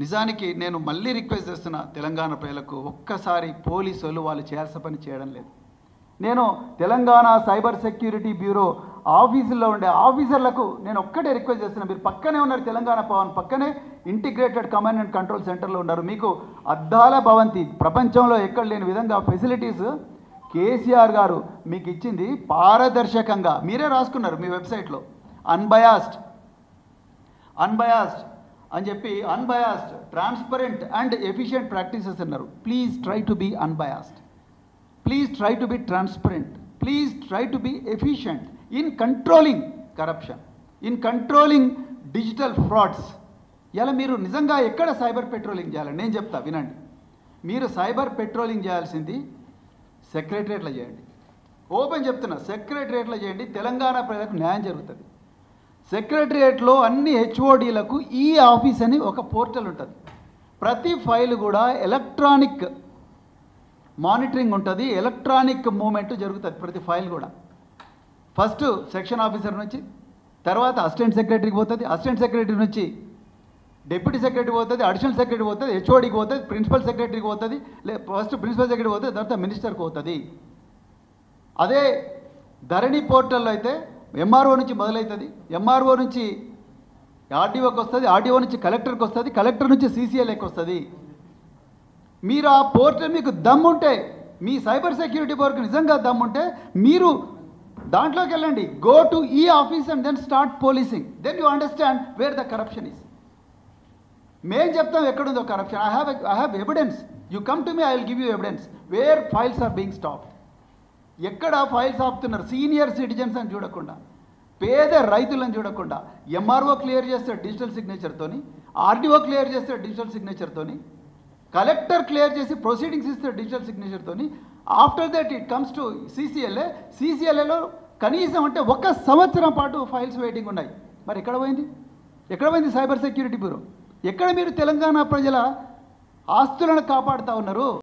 నిజానికి నేను మళ్ళీ రిక్వెస్ట్ చేస్తున్నా తెలంగాణ ప్రజలకు, ఒక్కసారి పోలీసులు వాళ్ళు చేయాల్సిన పని చేయడం లేదు. నేను తెలంగాణ సైబర్ సెక్యూరిటీ బ్యూరో ఆఫీసుల్లో ఉండే ఆఫీసర్లకు నేను ఒక్కటే రిక్వెస్ట్ చేస్తున్నా, మీరు పక్కనే ఉన్నారు, తెలంగాణ భవన్ పక్కనే ఇంటిగ్రేటెడ్ కమాండ్ అండ్ కంట్రోల్ సెంటర్లో ఉన్నారు. మీకు అద్దాల భవంతి, ప్రపంచంలో ఎక్కడ లేని విధంగా ఫెసిలిటీస్ కేసీఆర్ గారు మీకు ఇచ్చింది. పారదర్శకంగా మీరే రాసుకున్నారు మీ వెబ్సైట్లో, అన్బయాస్డ్ అని చెప్పి, unbiased, transparent and efficient practices అన్నారు. Please try to be unbiased, please try to be transparent, please try to be efficient in controlling corruption, in controlling digital frauds. ఇలా మీరు నిజంగా ఎక్కడ సైబర్ పెట్రోలింగ్ చేయాలని నేను చెప్తా వినండి. మీరు సైబర్ పెట్రోలింగ్ చేయాల్సింది సెక్రటరియట్లో చేయండి. ఓపెన్ చెప్తున్నా, సెక్రటరియట్లో చేయండి. తెలంగాణ ప్రజలకు న్యాయం జరుగుతుంది. సెక్రటరియట్లో అన్ని హెచ్ఓడీలకు ఈ ఆఫీస్ అని ఒక పోర్టల్ ఉంటుంది. ప్రతి ఫైల్ కూడా ఎలక్ట్రానిక్ మానిటరింగ్ ఉంటుంది, ఎలక్ట్రానిక్ మూమెంట్ జరుగుతుంది. ప్రతి ఫైల్ కూడా ఫస్ట్ సెక్షన్ ఆఫీసర్ నుంచి, తర్వాత అసిస్టెంట్ సెక్రటరీకి పోతుంది, అసిస్టెంట్ సెక్రటరీ నుంచి డిప్యూటీ సెక్రటరీ పోతుంది, అడిషనల్ సెక్రటరీ పోతుంది, హెచ్ఓడికి పోతుంది, ప్రిన్సిపల్ సెక్రటరీకి పోతుంది, ఫస్ట్ ప్రిన్సిపల్ సెక్రటరీ పోతుంది, తర్వాత మినిస్టర్కి పోతుంది. అదే ధరణి పోర్టల్లో అయితే ఎంఆర్ఓ నుంచి మొదలవుతుంది, ఎంఆర్ఓ నుంచి ఆర్డీఓకి వస్తుంది, ఆర్డీఓ నుంచి కలెక్టర్కి వస్తుంది, కలెక్టర్ నుంచి సీసీఎల్ఏకి వస్తుంది. మీరు ఆ పోర్టల్ మీకు దమ్ముంటే, మీ సైబర్ సెక్యూరిటీ వర్క్ నిజంగా దమ్ముంటే మీరు దాంట్లోకి వెళ్ళండి. గో టు ఈ office and then start policing, then you understand where the corruption is. మేము చెప్తాం ఎక్కడుందో corruption. I have evidence. You come to me, I will give you evidence where files are being stopped. ఎక్కడ files ఆపుతున్నారు? Senior citizens అని చూడకుండా, పేద రైతులను చూడకుండా, ఎంఆర్ఓ క్లియర్ చేస్తే డిజిటల్ సిగ్నేచర్తోని, ఆర్డీఓ క్లియర్ చేస్తే డిజిటల్ సిగ్నేచర్తోని, కలెక్టర్ క్లియర్ చేసి ప్రొసీడింగ్స్ ఇస్తే డిజిటల్ సిగ్నేచర్తోని, after that it comes to CCLA. సీసీఎల్ఏలో కనీసం అంటే 1 సంవత్సరం పాటు ఫైల్స్ వెయిటింగ్ ఉన్నాయి. మరి ఎక్కడ పోయింది సైబర్ సెక్యూరిటీ బ్యూరో? ఎక్కడ మీరు తెలంగాణ ప్రజల ఆస్తులను కాపాడుతూ ఉన్నారు?